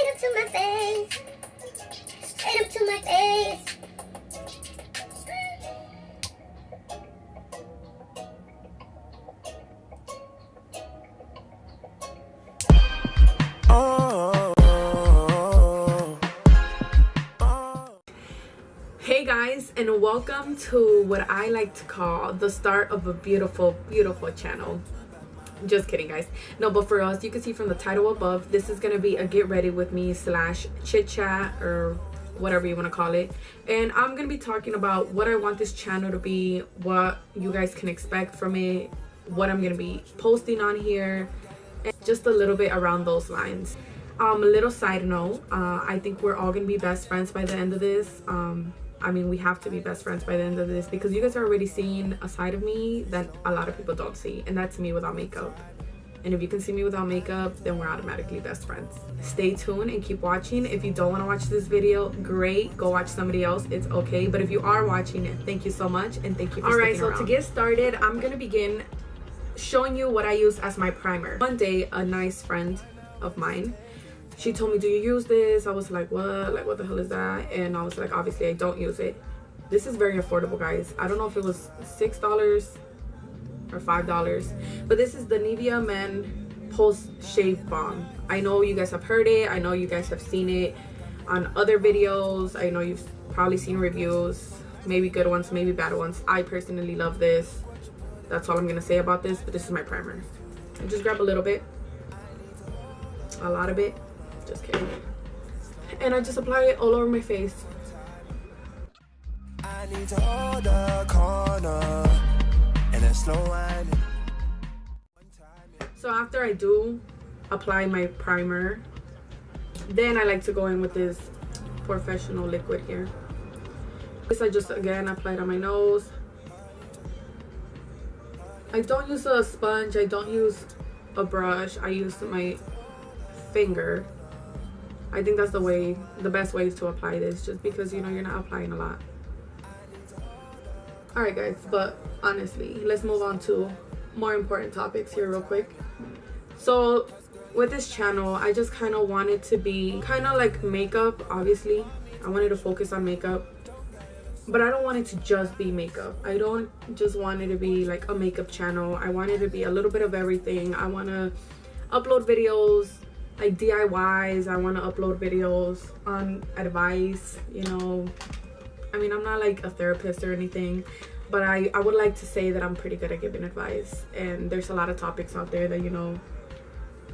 Straight up to my face. Straight up to my face. Hey guys, and welcome to what I like to call the start of a beautiful channel. Just kidding, guys. No, but for us, you can see from the title above, this is gonna be a get ready with me / chit chat, or whatever you want to call it. And I'm gonna be talking about what I want this channel to be, what you guys can expect from it, what I'm gonna be posting on here, and just a little bit around those lines. A little side note, I think we're all gonna be best friends by the end of this. I mean, we have to be best friends by the end of this, because you guys are already seeing a side of me that a lot of people don't see, and that's me without makeup. And if you can see me without makeup, then we're automatically best friends. Stay tuned and keep watching. If you don't want to watch this video, great, go watch somebody else, it's okay. But if you are watching it, thank you so much, and thank you for sticking around. To get started, I'm gonna begin showing you what I use as my primer. One day, a nice friend of mine, she told me, do you use this? I was like, what? Like, what the hell is that? And I was like, obviously I don't use it. This is very affordable, guys. I don't know if it was $6 or $5, but this is the Nivea Men Post Shave Balm. I know you guys have heard it. I know you guys have seen it on other videos. I know you've probably seen reviews, maybe good ones, maybe bad ones. I personally love this. That's all I'm gonna say about this, but this is my primer. I just grab a little bit, a lot of it. Just kidding. And I just apply it all over my face. I need to hold the corner and a slow wine. So after I do apply my primer, then I like to go in with this professional liquid here. This I just again apply it on my nose. I don't use a sponge, I don't use a brush, I use my finger. I think that's the best way to apply this, just because, you know, you're not applying a lot. Alright guys, but honestly, let's move on to more important topics here real quick. So with this channel, I just kind of wanted to be kind of like makeup. Obviously I wanted to focus on makeup, but I don't want it to just be makeup. I don't just want it to be like a makeup channel. I want it to be a little bit of everything. I want to upload videos like DIYs. I want to upload videos on advice, you know. I mean, I'm not like a therapist or anything, but I would like to say that I'm pretty good at giving advice. And there's a lot of topics out there that, you know,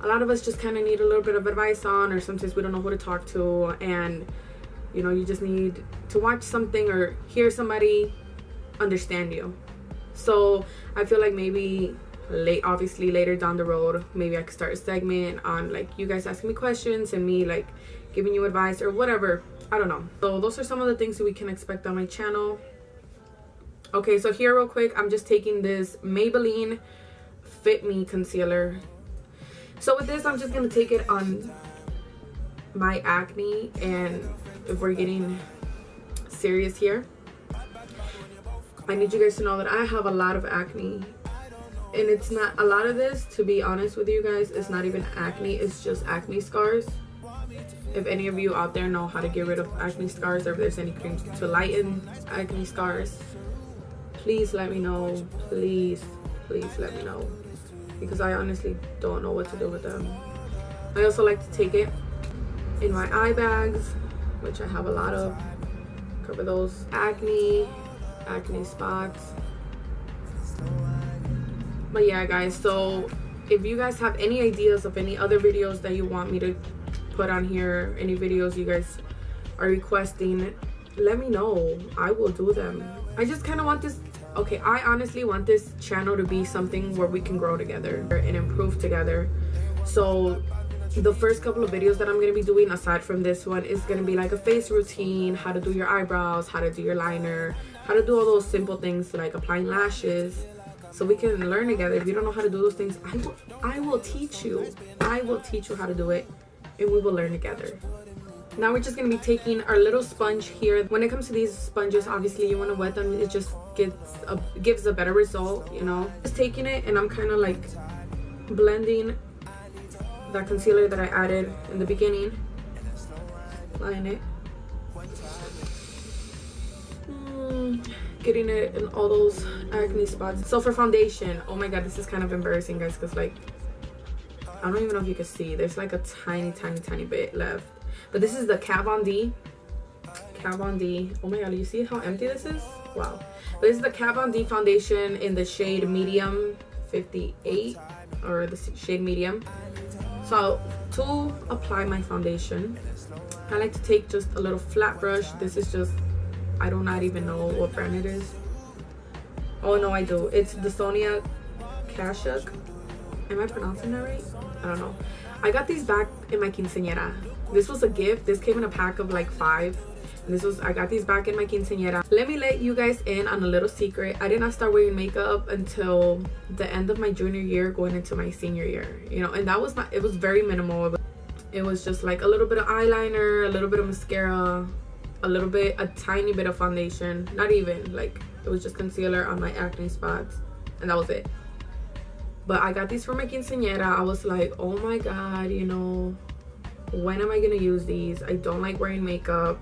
a lot of us just kind of need a little bit of advice on, or sometimes we don't know who to talk to, and you know, you just need to watch something or hear somebody understand you. So I feel like maybe obviously later down the road, maybe I could start a segment on like you guys asking me questions and me like giving you advice or whatever. I don't know. So those are some of the things that we can expect on my channel. Okay, so here real quick, I'm just taking this Maybelline Fit Me concealer. So with this, I'm just gonna take it on my acne. And if we're getting serious here, I need you guys to know that I have a lot of acne. And it's not a lot of this, to be honest with you guys, it's not even acne, it's just acne scars. If any of you out there know how to get rid of acne scars, or if there's any creams to lighten acne scars, please let me know. Please let me know, because I honestly don't know what to do with them. I also like to take it in my eye bags, which I have a lot of. Cover those acne spots. But yeah guys, so if you guys have any ideas of any other videos that you want me to put on here, any videos you guys are requesting, let me know. I will do them. I just kind of want this, okay, I honestly want this channel to be something where we can grow together and improve together. So the first couple of videos that I'm going to be doing aside from this one is going to be like a face routine, how to do your eyebrows, how to do your liner, how to do all those simple things like applying lashes, so we can learn together. If you don't know how to do those things, I will teach you. I will teach you how to do it, and we will learn together. Now we're just going to be taking our little sponge here. When it comes to these sponges, obviously you want to wet them. It just gives a better result, you know. Just taking it, and I'm kind of like blending that concealer that I added in the beginning applying it. Getting it in all those acne spots. So for foundation, oh my god, this is kind of embarrassing, guys, because like I don't even know if you can see, there's like a tiny bit left. But this is the Kat Von D. Oh my god, you see how empty this is? Wow. But this is the Kat Von D foundation in the shade medium 58, or the shade medium. So to apply my foundation, I like to take just a little flat brush. This is just, I do not even know what brand it is. Oh no, I do. It's the Sonia Kashuk. Am I pronouncing that right? I don't know. I got these back in my quinceañera. This was a gift. This came in a pack of like 5. And I got these back in my quinceañera. Let me let you guys in on a little secret. I did not start wearing makeup until the end of my junior year, going into my senior year. You know, and that was not, it was very minimal. It was just like a little bit of eyeliner, a little bit of mascara, a tiny bit of foundation. Not even, like, it was just concealer on my acne spots. And that was it. But I got these for my quinceañera. I was like, oh my god, you know, when am I gonna use these? I don't like wearing makeup.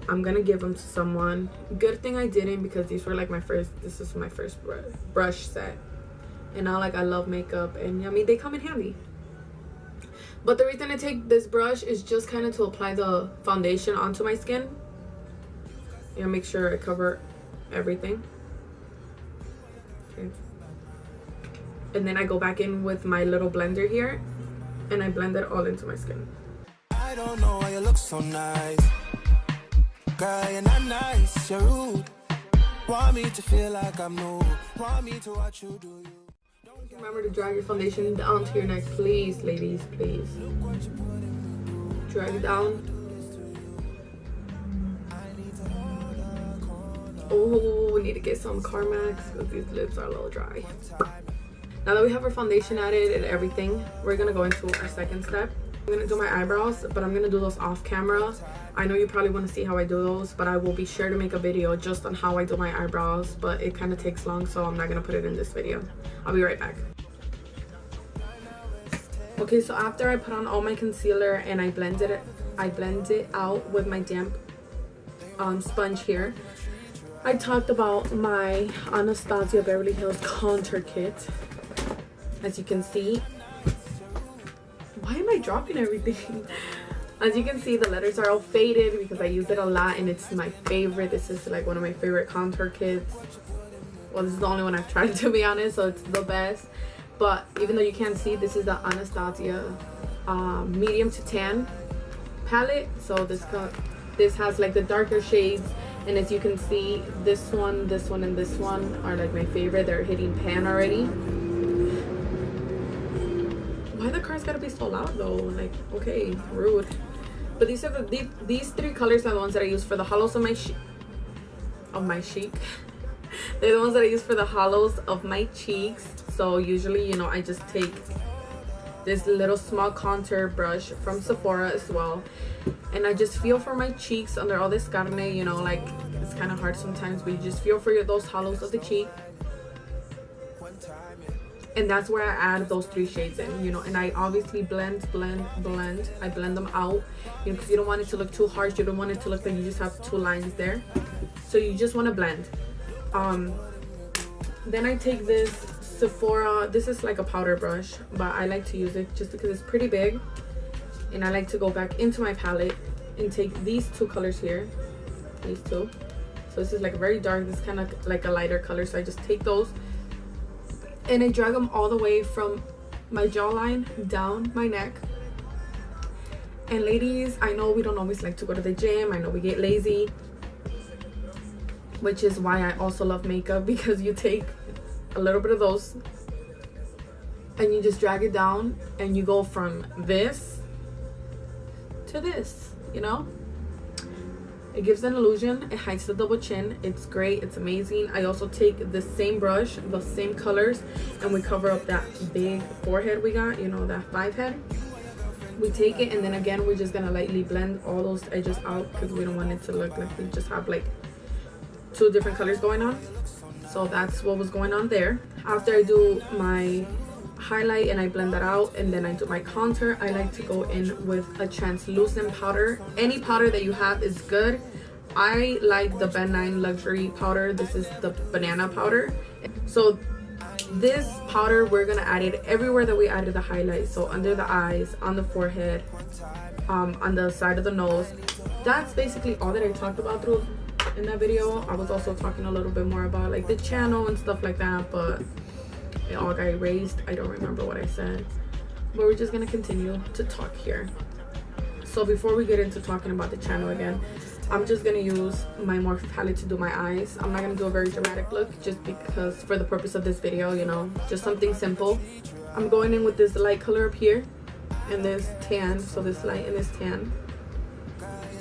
I'm gonna give them to someone. Good thing I didn't, because these were like this is my first brush set. And now, like, I love makeup, and I mean, they come in handy. But the reason I take this brush is just kind of to apply the foundation onto my skin. You know, make sure I cover everything. Okay. And then I go back in with my little blender here, and I blend it all into my skin. I don't know why you look so nice. Girl, you're not nice, you're rude. Want me to feel like I'm new. Want me to watch you do you. Remember to drag your foundation down to your neck, please, ladies, please. Drag it down. Oh, we need to get some Carmex because these lips are a little dry. Now that we have our foundation added and everything, we're gonna go into our second step. I'm gonna do my eyebrows, but I'm gonna do those off camera. I know you probably want to see how I do those, but I will be sure to make a video just on how I do my eyebrows, but it kind of takes long, so I'm not gonna put it in this video. I'll be right back. Okay, so after I put on all my concealer and I blend it out with my damp sponge here, I talked about my Anastasia Beverly Hills contour kit. As you can see, why am I dropping everything? As you can see, the letters are all faded because I use it a lot and it's my favorite. This is like one of my favorite contour kits. Well, this is the only one I've tried, to be honest, so it's the best. But even though you can't see, this is the Anastasia medium to tan palette. So this has like the darker shades, and as you can see, this one, and this one are like my favorite. They're hitting pan already. Why the car's gotta be so loud though? Like, okay, rude. But these are these 3 colors are the ones that I use for the hollows of my cheek. They're the ones that I use for the hollows of my cheeks. So usually, you know, I just take this little small contour brush from Sephora as well, and I just feel for my cheeks under all this carne. You know, like, it's kind of hard sometimes, but you just feel for those hollows of the cheek. And that's where I add those 3 shades in, you know, and I obviously blend. I blend them out, you know, because you don't want it to look too harsh. You don't want it to look like you just have 2 lines there. So you just want to blend. Then I take this Sephora, this is like a powder brush, but I like to use it just because it's pretty big. And I like to go back into my palette and take these 2 colors here, these 2. So this is like very dark, this is kind of like a lighter color, so I just take those and I drag them all the way from my jawline down my neck. And ladies, I know we don't always like to go to the gym. I know we get lazy, which is why I also love makeup, because you take a little bit of those and you just drag it down and you go from this to this, you know. It gives an illusion. It hides the double chin. It's great. It's amazing. I also take the same brush, the same colors, and we cover up that big forehead we got, you know, that 5 head. We take it, and then again, we're just gonna lightly blend all those edges out because we don't want it to look like we just have like 2 different colors going on. So that's what was going on there. After I do my highlight and I blend that out, and then I do my contour. I like to go in with a translucent powder. Any powder that you have is good. I like the Ben 9 luxury powder. This is the banana powder. So this powder, we're gonna add it everywhere that we added the highlight. So under the eyes, on the forehead, on the side of the nose. That's basically all that I talked about through in that video. I was also talking a little bit more about like the channel and stuff like that, but it all got erased. I don't remember what I said, but we're just gonna continue to talk here. So before we get into talking about the channel again, I'm just gonna use my Morphe palette to do my eyes. I'm not gonna do a very dramatic look just because for the purpose of this video, you know, just something simple. I'm going in with this light color up here and this tan, so this light and this tan.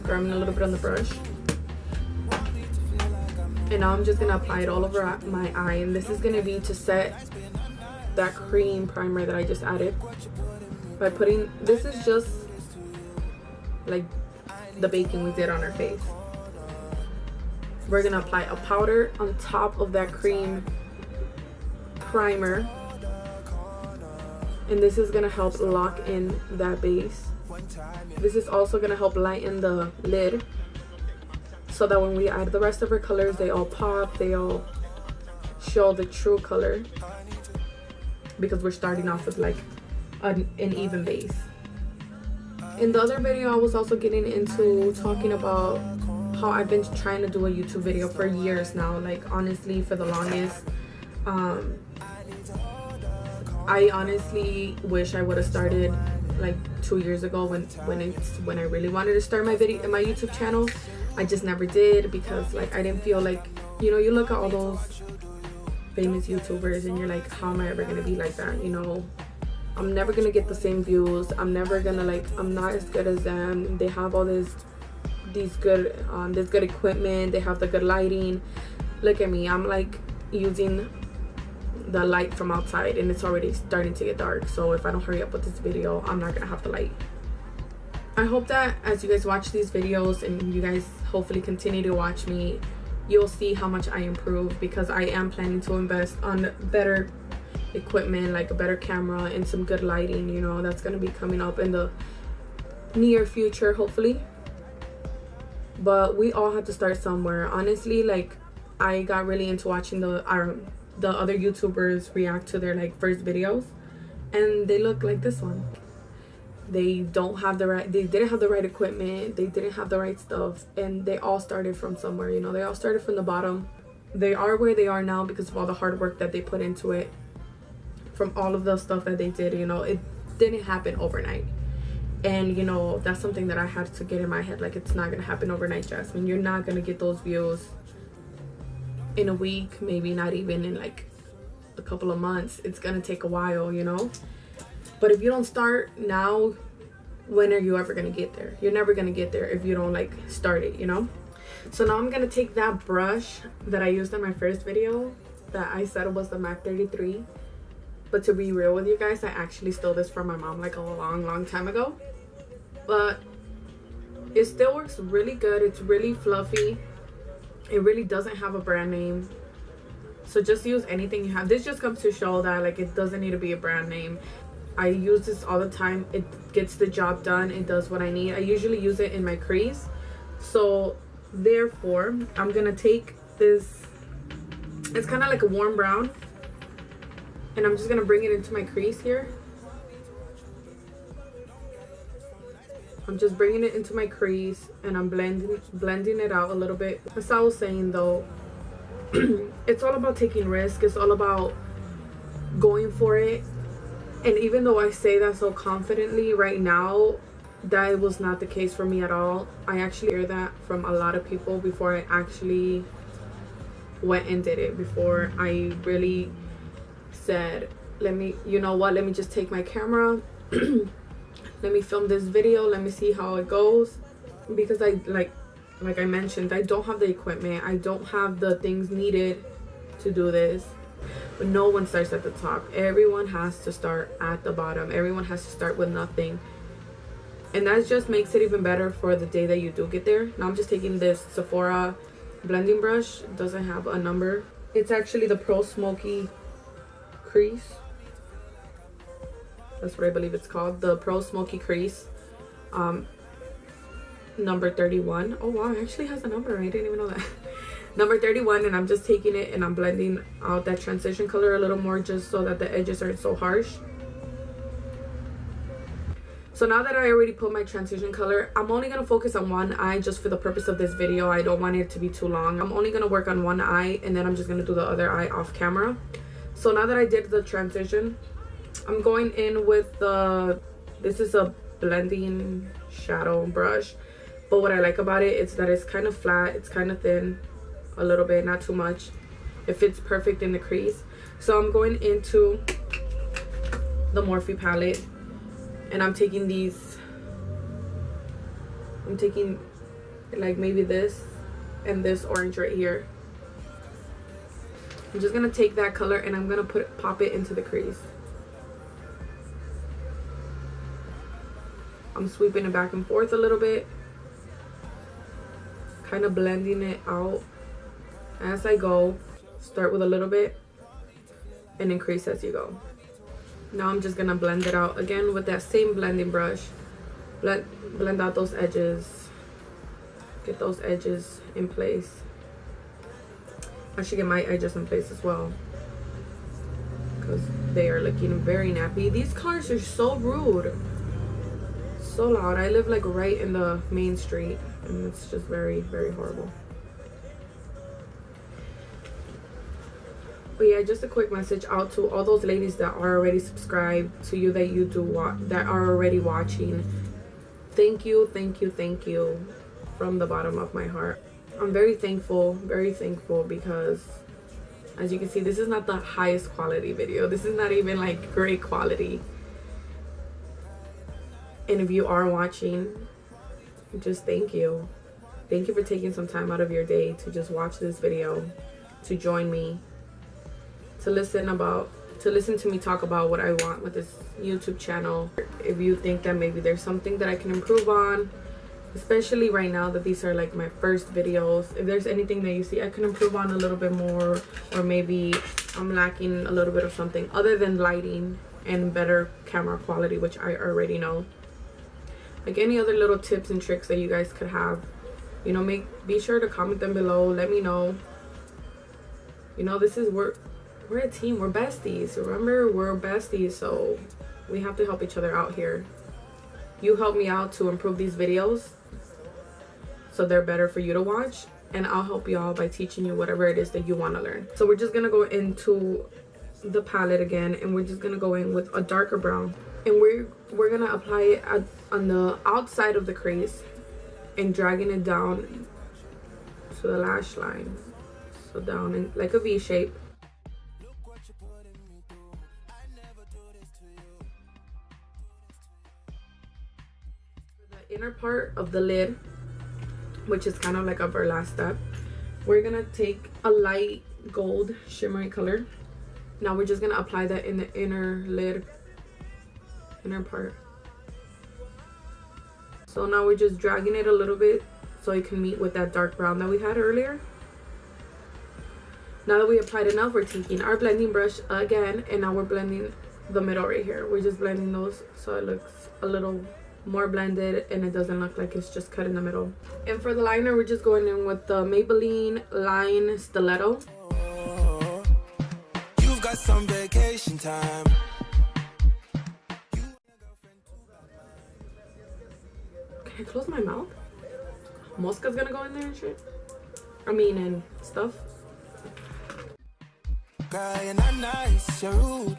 Grabbing a little bit on the brush. And now I'm just gonna apply it all over my eye, and this is gonna be to set that cream primer that I just added by putting, this is just like the baking we did on our face. We're gonna apply a powder on top of that cream primer, and this is gonna help lock in that base. This is also gonna help lighten the lid so that when we add the rest of our colors, they all pop, they all show the true color, because we're starting off with like an even base. In the other video, I was also getting into talking about how I've been trying to do a YouTube video for years now, like honestly for the longest. I honestly wish I would have started like 2 years ago when I really wanted to start my YouTube channel. I just never did because like I didn't feel like, you know, you look at all those famous YouTubers and you're like, how am I ever gonna be like that? You know, I'm never gonna get the same views. I'm never gonna like, I'm not as good as them. They have all this good equipment. They have the good lighting. Look at me, I'm like using the light from outside and it's already starting to get dark. So if I don't hurry up with this video, I'm not gonna have the light. I hope that as you guys watch these videos and you guys hopefully continue to watch me, you'll see how much I improve, because I am planning to invest on better equipment, like a better camera and some good lighting. You know, that's going to be coming up in the near future, hopefully. But we all have to start somewhere. Honestly, like I got really into watching the other YouTubers react to their like first videos, and they look like this one. They didn't have the right equipment, they didn't have the right stuff, and they all started from somewhere. You know, they all started from the bottom. They are where they are now because of all the hard work that they put into it, from all of the stuff that they did. You know, it didn't happen overnight, and you know, that's something that I had to get in my head. Like, it's not gonna happen overnight, Jasmine. You're not gonna get those views in a week, maybe not even in like a couple of months. It's gonna take a while, you know. But if you don't start now, when are you ever gonna get there? You're never gonna get there if you don't like start it, you know. So now I'm gonna take that brush that I used in my first video that I said was the MAC 33, but to be real with you guys, I actually stole this from my mom like a long time ago. But it still works really good. It's really fluffy. It really doesn't have a brand name, so just use anything you have. This just comes to show that like it doesn't need to be a brand name. I use this all the time. It gets the job done. It does what I need. I usually use it in my crease. So therefore, I'm gonna take this, it's kind of like a warm brown, and I'm just gonna bring it into my crease here. I'm just bringing it into my crease and I'm blending it out a little bit. As I was saying though, it's all about taking risks. It's all about going for it. And even though I say that so confidently right now, that was not the case for me at all. I actually hear that from a lot of people before I actually went and did it. Before I really said, let me, you know what, let me just take my camera, let me film this video, let me see how it goes. Because I like I mentioned, I don't have the equipment, I don't have the things needed to do this. But no one starts at the top. Everyone has to start at the bottom. Everyone has to start with nothing. And that just makes it even better for the day that you do get there. Now I'm just taking this Sephora blending brush. It doesn't have a number. It's actually the Pro Smoky crease. That's what I believe it's called. The Pro Smoky Crease. Number 31. Oh wow, it actually has a number. I didn't even know that. Number 31, and I'm just taking it and I'm blending out that transition color a little more just so that the edges aren't so harsh. So now that I already put my transition color, I'm only going to focus on one eye just for the purpose of this video. I don't want it to be too long. I'm only going to work on one eye and then I'm just going to do the other eye off camera. So now that I did the transition, I'm going in with this is a blending shadow brush. But what I like about it is that it's kind of flat, it's kind of thin, a little bit, not too much. It fits perfect in the crease. So I'm going into the Morphe palette. And I'm taking like maybe this and this orange right here. I'm just gonna take that color and I'm gonna pop it into the crease. I'm sweeping it back and forth a little bit, kind of blending it out as I go. Start with a little bit and increase as you go. Now I'm just gonna blend it out again with that same blending brush. Blend out those edges. Get those edges in place. I should get my edges in place as well, because they are looking very nappy. These cars are so rude, so loud. I live like right in the main street and it's just very, very horrible. But yeah, just a quick message out to all those ladies that are already subscribed, to you that are already watching. Thank you, thank you, thank you from the bottom of my heart. I'm very thankful because as you can see, this is not the highest quality video. This is not even like great quality. And if you are watching, just thank you. Thank you for taking some time out of your day to just watch this video, to join me, to listen to me talk about what I want with this YouTube channel. If you think that maybe there's something that I can improve on, especially right now that these are like my first videos, if there's anything that you see I can improve on a little bit more, or maybe I'm lacking a little bit of something other than lighting and better camera quality, which I already know, like any other little tips and tricks that you guys could have, you know, be sure to comment them below. Let me know. You know, we're a team, we're besties. Remember, we're besties, so we have to help each other out here. You help me out to improve these videos so they're better for you to watch, and I'll help you all by teaching you whatever it is that you want to learn. So we're just gonna go into the palette again, and we're just gonna go in with a darker brown, and we're gonna apply it on the outside of the crease and dragging it down to the lash line, so down in like a V shape. Inner part of the lid, which is kind of like our last step, we're gonna take a light gold shimmery color. Now we're just gonna apply that in the inner lid, inner part. So now we're just dragging it a little bit so it can meet with that dark brown that we had earlier. Now that we applied enough, we're taking our blending brush again, and now we're blending the middle right here. We're just blending those so it looks a little more blended and it doesn't look like it's just cut in the middle. And for the liner, we're just going in with the Maybelline Line Stiletto. You've got some vacation time. Can I close my mouth? Mosca's gonna go in there and shit. I mean, and stuff. Guy, you're not nice, you're rude.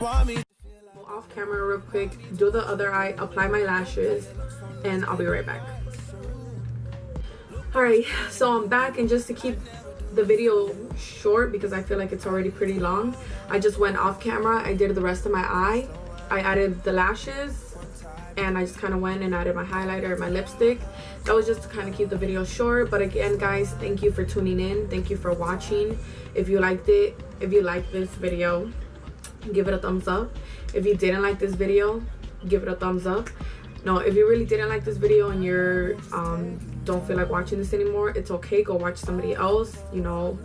Want me Off camera real quick, do the other eye, apply my lashes, and I'll be right back. Alright, so I'm back, and just to keep the video short because I feel like it's already pretty long, I just went off camera. I did the rest of my eye. I added the lashes, and I just kind of went and added my highlighter and my lipstick. That was just to kind of keep the video short. But again, guys, thank you for tuning in. Thank you for watching. If you liked it, if you liked this video, give it a thumbs up. If you didn't like this video, give it a thumbs up. No, if you really didn't like this video and you're don't feel like watching this anymore, it's okay. Go watch somebody else. You know,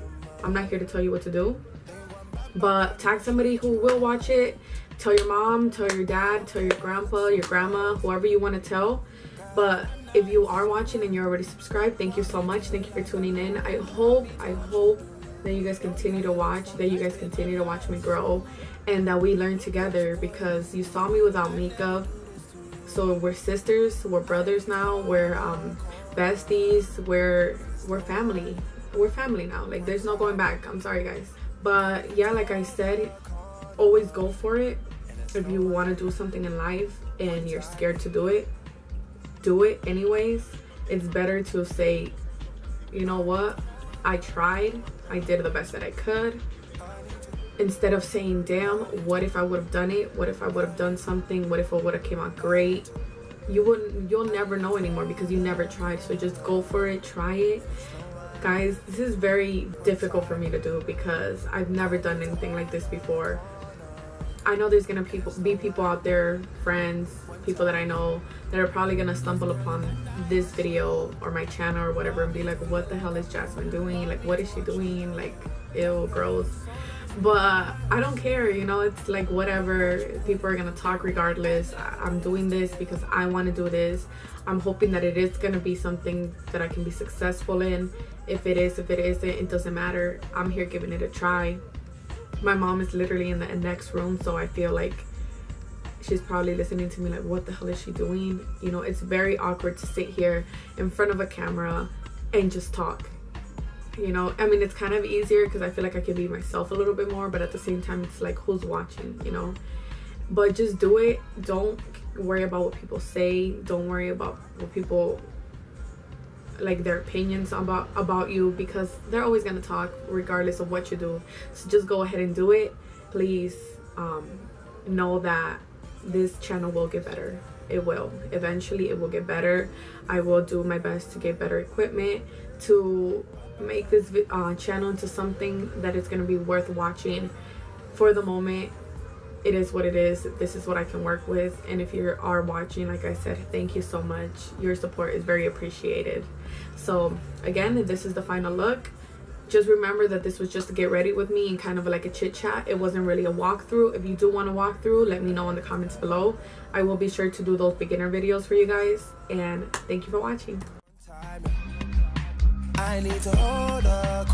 I'm not here to tell you what to do, but tag somebody who will watch it. tell your mom, tell your dad, tell your grandpa, your grandma, whoever you want to tell. But if you are watching and you're already subscribed, thank you so much. Thank you for tuning in. I hope that you guys continue to watch, that you guys continue to watch me grow, and that we learn together, because you saw me without makeup. So we're sisters, we're brothers now, we're besties, we're family. We're family now. Like, there's no going back. I'm sorry, guys. But yeah, like I said, always go for it. If you want to do something in life and you're scared to do it anyways. It's better to say, you know what, I tried, I did the best that I could, instead of saying, damn, what if I would have done it, what if I would have done something, what if it would have came out great. You'll never know anymore because you never tried. So just go for it, try it. Guys, this is very difficult for me to do because I've never done anything like this before. I know there's gonna be people out there, friends, people that I know, that are probably gonna stumble upon this video or my channel or whatever and be like, what the hell is Jasmine doing? Like, what is she doing? Like, ew, gross. But I don't care, you know. It's like, whatever, people are gonna talk regardless. I'm doing this because I want to do this. I'm hoping that it is gonna be something that I can be successful in. If it is, if it isn't, it doesn't matter. I'm here giving it a try. My mom is literally in the next room, so I feel like she's probably listening to me like, what the hell is she doing? You know, it's very awkward to sit here in front of a camera and just talk. You know, I mean, it's kind of easier because I feel like I can be myself a little bit more, but at the same time, it's like, who's watching, you know? But just do it. Don't worry about what people say. Don't worry about what people, like, their opinions about you, because they're always going to talk regardless of what you do. So just go ahead and do it. Please know that this channel will get better. It will. Eventually it will get better. I will do my best to get better equipment, to make this channel into something that is going to be worth watching. For the moment, it is what it is. This is what I can work with. And if you are watching, like I said, thank you so much. Your support is very appreciated. So again, this is the final look. Just remember that this was just to get ready with me and kind of like a chit chat. It wasn't really a walkthrough. If you do want to walk through, let me know in the comments below. I will be sure to do those beginner videos for you guys. And thank you for watching. I need to hold her